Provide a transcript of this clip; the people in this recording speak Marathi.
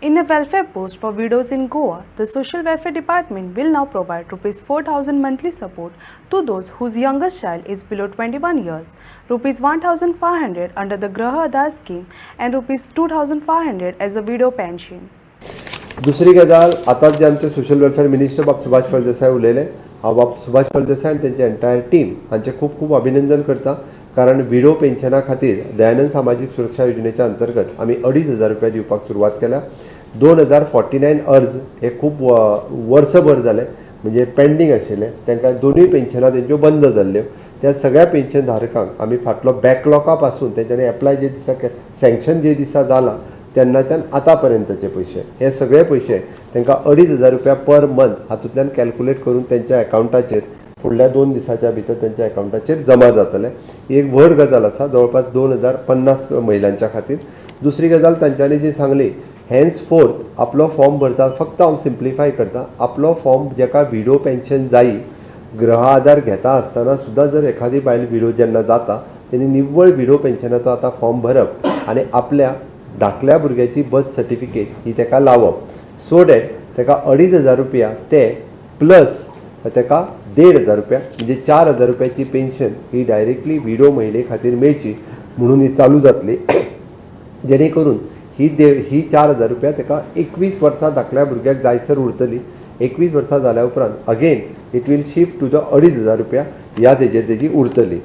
In a welfare post for widows in Goa, the Social Welfare Department will now provide Rs 4,000 monthly support to those whose youngest child is below 21 years, Rs 1,500 under the Graha Aadhar scheme and Rs 2,500 as a widow pension. दुसरी गजाल आताच जे आमचे सोशल वेलफेअर मिनिस्टर बाब सुभाष फळदेसाय उलयले हांव बाब सुभाष फळदेसाय आनी तेंचे एंटायर टीम हांचे खूब खूब अभिनंदन करता कारण विडो पेन्शना खातीर दयानंद सामाजीक सुरक्षा योजनेच्या अंतर्गत आमी 2,500 रुपया दिवपाक सुरवात केल्या 2049 अर्ज हे खूब वर्सभर जाले म्हणजे पेंडींग आशिल्ले तांकां दोनूय पेन्शनां तेंच्यो बंद जाल्ल्यो त्या सगळ्या पेन्शन धारकांक आमी फाटलो बॅकलॉका पासून तेंच्यांनी एप्लाय जे दिसा सँक्शन जे दिसा जाला तेन्नाच्यान आतां पर्यंतचे पयशे हे सगळे पयशे तांकां 2,500 रुपया पर मंथ हातूंतल्यान कॅल्कुलेट करून तेंच्या एकाउंटाचेर फुडल्या 2 दिसाच्या भितर तेंच्या एकाउंटाचेर जमा जातले ही एक व्हड गजाल आसा जवळपास 2,050 महिलांच्या खातीर. दुसरी गजाल तांच्यांनी जी सांगली हेन्स फोर्थ आपलो फॉर्म भरता फक्त हांव सिम्प्लिफाय करता आपलो फॉर्म जेका विडो पेन्शन जायी ग्रह आधार घेता आसतना सुद्दां जर एखादी बायल विडो जेन्ना जाता तेणी निव्वळ विडो पेन्शनाचो आतां फॉर्म भरप आनी आपल्या धाकल्या भुरग्याची बर्थ सर्टिफिकेट ही ताका लावप सो डॅट ताका 2,500 रुपया ते प्लस ताका 1,500 रुपया म्हणजे 4,000 रुपयाची पेन्शन ही डायरेक्टली विडो महिले खातीर मेळची म्हणून ही चालू जातली जेणे करून ही 4,000 रुपया ताका 21 वर्सां धाकल्या भुरग्याक जायसर उरतली 21 वर्सां जाल्या उपरांत again it will shift to the 2,500 रुपया ह्या तेजेर तेजी उरतली.